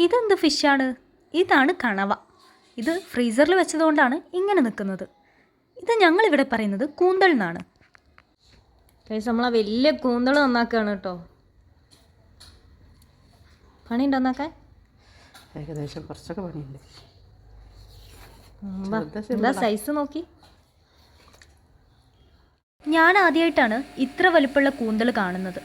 ഇതെന്ത് ഫിഷാണ്? ഇതാണ് കണവ. ഇത് ഫ്രീസറിൽ വെച്ചതുകൊണ്ടാണ് ഇങ്ങനെ നിൽക്കുന്നത്. ഇത് ഞങ്ങളിവിടെ പറയുന്നത് കൂന്തൽ എന്നാണ്. നമ്മളെ വലിയ കൂന്തൽ നന്നാക്കുകയാണ് കേട്ടോ. പണിയുണ്ട് നന്നാക്കാൻ? ഏകദേശം കുറച്ചൊക്കെ പണിയുണ്ട്. എന്താ സൈസ് നോക്കി. ഞാൻ ആദ്യമായിട്ടാണ് ഇത്ര വലിപ്പമുള്ള കൂന്തൽ കാണുന്നത്.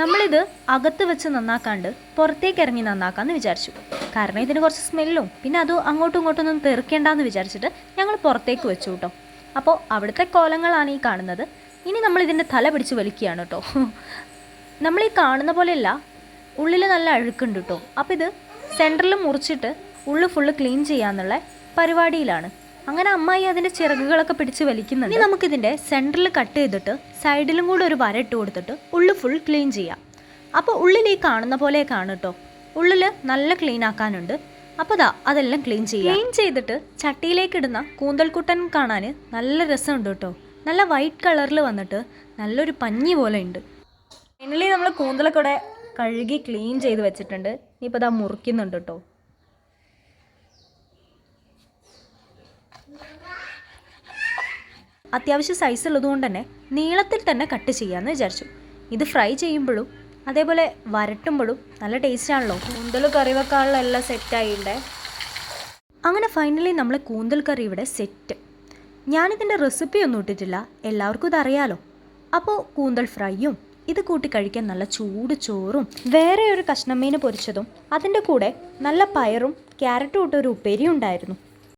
നമ്മളിത് അകത്ത് വെച്ച് നന്നാക്കാണ്ട് പുറത്തേക്ക് ഇറങ്ങി നന്നാക്കാമെന്ന് വിചാരിച്ചു. കാരണം ഇതിന് കുറച്ച് സ്മെല്ലും പിന്നെ അത് അങ്ങോട്ടും ഇങ്ങോട്ടൊന്നും തെറിക്കേണ്ടെന്ന് വിചാരിച്ചിട്ട് ഞങ്ങൾ പുറത്തേക്ക് വെച്ചു കേട്ടോ. അപ്പോൾ അവിടുത്തെ കോലങ്ങളാണ് ഈ കാണുന്നത്. ഇനി നമ്മളിതിൻ്റെ തല പിടിച്ച് വലിക്കുകയാണ് കേട്ടോ. നമ്മളീ കാണുന്ന പോലെയല്ല, ഉള്ളിൽ നല്ല അഴുക്കുണ്ട് കേട്ടോ. അപ്പോൾ ഇത് സെൻറ്ററിൽ മുറിച്ചിട്ട് ഉള്ളിൽ ഫുള്ള് ക്ലീൻ ചെയ്യാന്നുള്ള പരിപാടിയിലാണ്. അങ്ങനെ അമ്മായി അതിൻ്റെ ചിറകുകളൊക്കെ പിടിച്ച് വലിക്കുന്നുണ്ട്. ഇനി നമുക്കിതിൻ്റെ സെൻറ്ററിൽ കട്ട് ചെയ്തിട്ട് സൈഡിലും കൂടെ ഒരു വര ഇട്ട് കൊടുത്തിട്ട് ഉള്ളിൽ ഫുൾ ക്ലീൻ ചെയ്യാം. അപ്പോൾ ഉള്ളിൽ ഈ കാണുന്ന പോലെ കാണും കേട്ടോ. ഉള്ളിൽ നല്ല ക്ലീൻ ആക്കാനുണ്ട്. അപ്പോൾ അതെല്ലാം ക്ലീൻ ചെയ്യാം. ക്ലീൻ ചെയ്തിട്ട് ചട്ടിയിലേക്ക് ഇടുന്ന കൂന്തൽക്കുട്ടൻ കാണാൻ നല്ല രസമുണ്ട് കേട്ടോ. നല്ല വൈറ്റ് കളറിൽ വന്നിട്ട് നല്ലൊരു പഞ്ഞി പോലെ ഉണ്ട്. ഫൈനലി നമ്മൾ കൂന്തലൊക്കെ കഴുകി ക്ലീൻ ചെയ്ത് വെച്ചിട്ടുണ്ട്. ഇനിയിപ്പോൾ മുറിക്കുന്നുണ്ട് കേട്ടോ. അത്യാവശ്യം സൈസ് ഉള്ളതുകൊണ്ട് തന്നെ നീളത്തിൽ തന്നെ കട്ട് ചെയ്യാമെന്ന് വിചാരിച്ചു. ഇത് ഫ്രൈ ചെയ്യുമ്പോഴും അതേപോലെ വരട്ടുമ്പോഴും നല്ല ടേസ്റ്റ് ആണല്ലോ. കൂന്തൽ കറി വെക്കാനുള്ള എല്ലാം സെറ്റായിണ്ടേ. അങ്ങനെ ഫൈനലി നമ്മൾ കൂന്തൽ കറി ഇവിടെ സെറ്റ്. ഞാനിതിൻ്റെ റെസിപ്പി ഒന്നും ഇട്ടിട്ടില്ല, എല്ലാവർക്കും ഇതറിയാലോ. അപ്പോൾ കൂന്തൽ ഫ്രൈയും ഇത് കൂട്ടി കഴിക്കാൻ നല്ല ചൂട് ചോറും വേറെ ഒരു കഷ്ണം മീൻ പൊരിച്ചതും അതിൻ്റെ കൂടെ നല്ല പയറും ക്യാരറ്റും ഇട്ടൊരു ഉപ്പേരിയും ഉണ്ടായിരുന്നു.